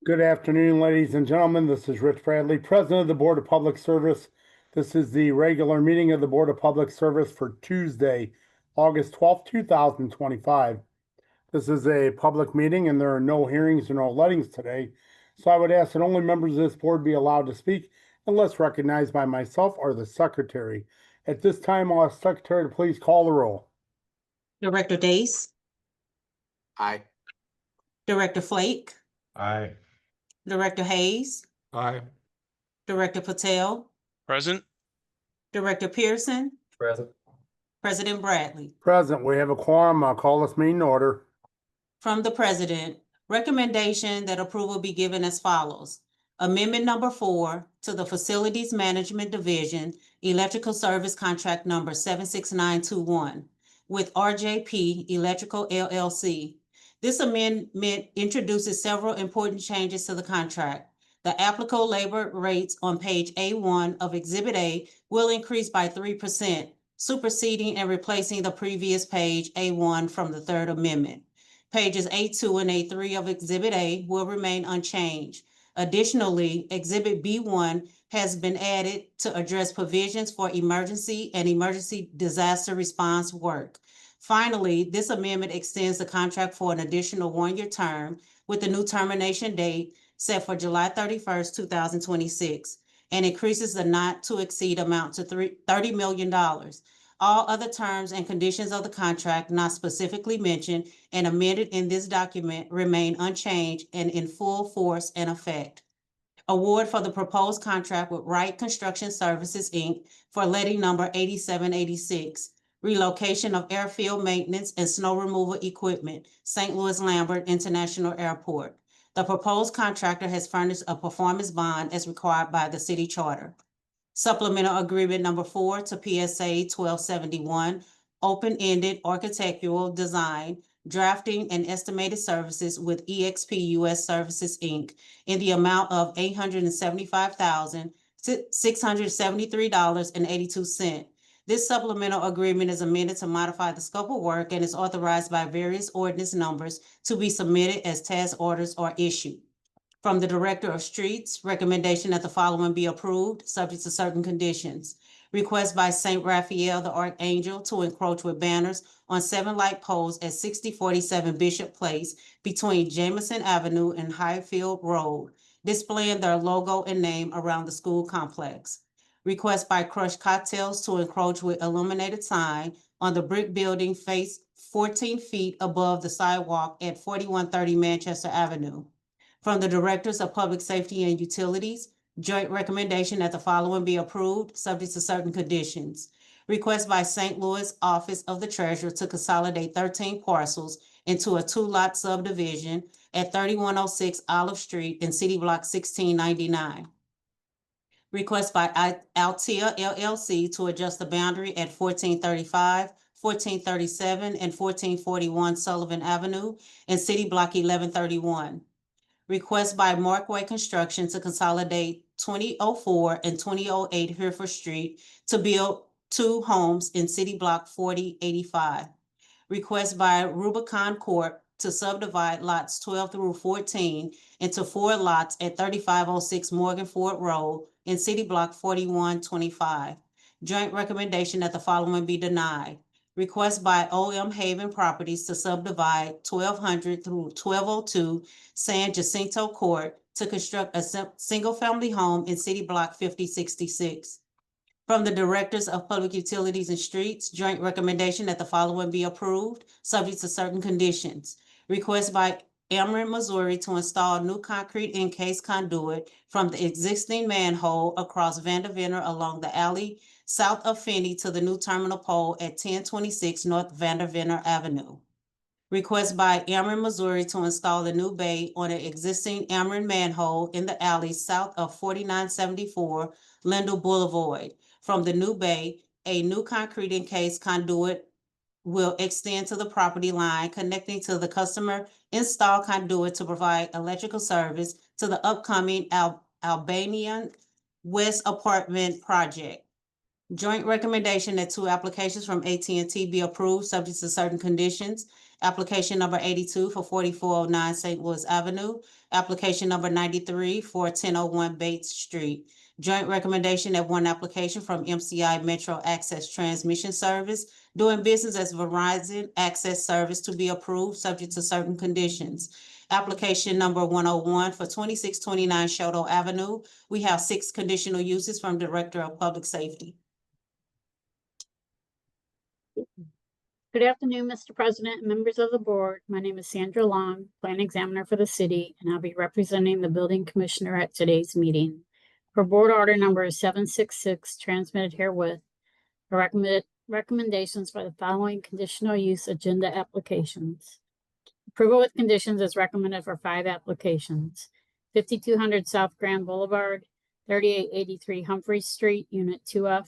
Good afternoon, ladies and gentlemen. This is Rich Bradley, President of the Board of Public Service. This is the regular meeting of the Board of Public Service for Tuesday, August 12th, 2025. This is a public meeting and there are no hearings or no lettings today. So I would ask that only members of this board be allowed to speak unless recognized by myself or the secretary. At this time, I'll ask the secretary to please call the roll. Director Dace, Aye. Director Flake, Aye. Director Hayes, Aye. Director Patel, Present. Director Pearson, Present. President Bradley. Present, we have a quorum. I'll call this meeting to order. From the President, recommendation that approval be given as follows. Amendment number 4 to the Facilities Management Division Electrical Service Contract number 76921 with RJP Electrical LLC. This amendment introduces several important changes to the contract. The applicable labor rates on page A1 of Exhibit A will increase by 3%, superseding and replacing the previous page A1 from the Third Amendment. Pages A2 and A3 of Exhibit A will remain unchanged. Additionally, Exhibit B1 has been added to address provisions for emergency and emergency disaster response work. Finally, this amendment extends the contract for an additional one-year term with the new termination date set for July 31st, 2026, and increases the not to exceed amount to $30 million. All other terms and conditions of the contract not specifically mentioned and amended in this document remain unchanged and in full force and effect. Award for the proposed contract with Wright Construction Services, Inc. for letting number 8786, relocation of airfield maintenance and snow removal equipment, St. Louis Lambert International Airport. The proposed contractor has furnished a performance bond as required by the city charter. Supplemental Agreement number 4 to PSA 1271, open-ended architectural design, drafting and estimated services with EXP US Services, Inc. in the amount of $875,673.82. This supplemental agreement is amended to modify the scope of work and is authorized by various ordinance numbers to be submitted as task orders are issued. From the Director of Streets, recommendation that the following be approved, subject to certain conditions. Request by St. Raphael the Archangel to encroach with banners on 7 light poles at 6047 Bishop Place between Jameson Avenue and Highfield Road, displaying their logo and name around the school complex. Request by Crush Cocktails to encroach with illuminated sign on the brick building face 14 feet above the sidewalk at 4130 Manchester Avenue. From the Directors of Public Safety and Utilities, joint recommendation that the following be approved, subject to certain conditions. Request by St. Louis Office of the Treasurer to consolidate 13 parcels into a 2-lot subdivision at 3106 Olive Street in City Block 1699. Request by Altea LLC to adjust the boundary at 1435, 1437, and 1441 Sullivan Avenue in City Block 1131. Request by Markway Construction to consolidate 2004 and 2008 Hereford Street to build 2 homes in City Block 4085. Request by Rubicon Corp. To subdivide lots 12 through 14 into 4 lots at 3506 Morgan Ford Road in City Block 4125. Joint recommendation that the following be denied. Request by OM Haven Properties to subdivide 1200 through 1202 San Jacinto Court to construct a single-family home in City Block 5066. From the Directors of Public Utilities and Streets, joint recommendation that the following be approved, subject to certain conditions. Request by Ameren, Missouri to install new concrete encased conduit from the existing manhole across Vanderveer along the alley south of Finney to the new terminal pole at 1026 North Vanderveer Avenue. Request by Ameren, Missouri to install the new bay on an existing Ameren manhole in the alley south of 4974 Lindell Boulevard. From the new bay, a new concrete encased conduit will extend to the property line connecting to the customer installed conduit to provide electrical service to the upcoming Albanian West apartment project. Joint recommendation that 2 applications from AT&T be approved subject to certain conditions. Application number 82 for 4409 St. Louis Avenue. Application number 93 for 1001 Bates Street. Joint recommendation that one application from MCI Metro Access Transmission Service doing business as Verizon Access Service to be approved, subject to certain conditions. Application number 101 for 2629 Shoto Avenue. We have 6 conditional uses from Director of Public Safety. Good afternoon, Mr. President and members of the board. My name is Sandra Long, Plan Examiner for the city, and I'll be representing the building commissioner at today's meeting. For board order number 766 transmitted herewith, the recommendations for the following conditional use agenda applications. Approval with conditions is recommended for 5 applications. 5200 South Grand Boulevard, 3883 Humphrey Street, Unit 2F,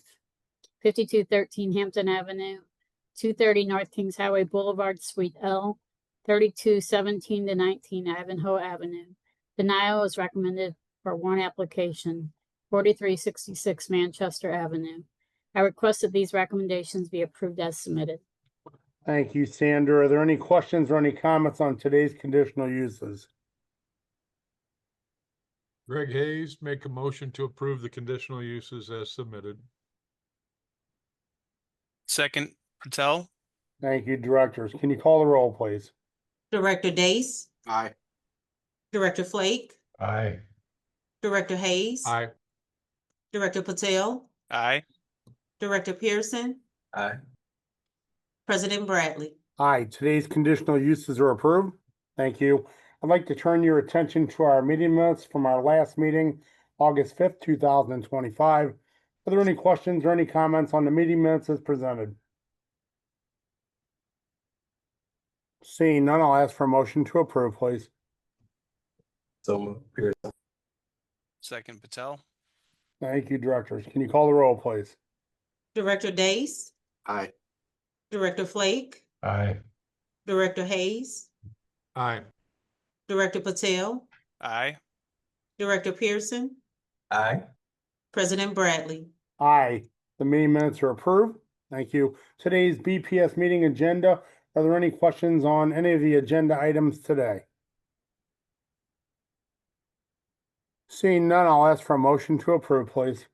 5213 Hampton Avenue, 230 North Kings Highway Boulevard, Suite L, 3217 to 19 Ivanhoe Avenue. Denial is recommended for 1 application, 4366 Manchester Avenue. I request that these recommendations be approved as submitted. Thank you, Sandra. Are there any questions or any comments on today's conditional uses? Greg Hayes, make a motion to approve the conditional uses as submitted. Second, Patel. Thank you, directors. Can you call the roll, please? Director Dace, Aye. Director Flake, Aye. Director Hayes. Aye. Director Patel, Aye. Director Pearson, Aye. President Bradley. Aye, today's conditional uses are approved. Thank you. I'd like to turn your attention to our meeting minutes from our last meeting, August 5th, 2025. Are there any questions or any comments on the meeting minutes as presented? Seeing none, I'll ask for a motion to approve, please. So moved. Pearson. Second, Patel. Thank you, directors. Can you call the roll, please? Director Dace, Aye. Director Flake, Aye. Director Hayes, Aye. Director Patel, Aye. Director Pearson, Aye. President Bradley. Aye, the meeting minutes are approved. Thank you. Today's BPS meeting agenda. Are there any questions on any of the agenda items today? Seeing none, I'll ask for a motion to approve, please.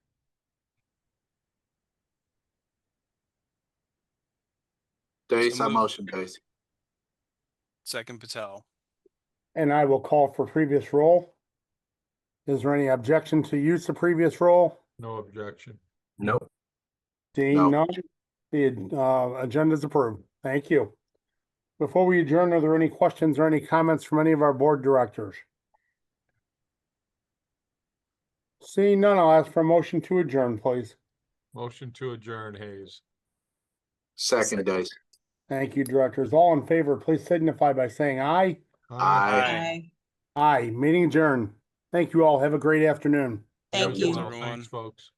Dace, So I moved. motion Dace. Second, Patel. And I will call for previous roll. Is there any objection to use of previous roll? No objection. Nope. Seeing No. none, the agenda is approved. Thank you. Before we adjourn, are there any questions or any comments from any of our board directors? Seeing none, I'll ask for a motion to adjourn, please. Motion to adjourn, Hayes. Second Dace. Thank you, directors. All in favor, please signify by saying aye. Aye. Aye, meeting adjourned. Thank you all. Have a great afternoon. Thank you. you. Well, thanks, folks.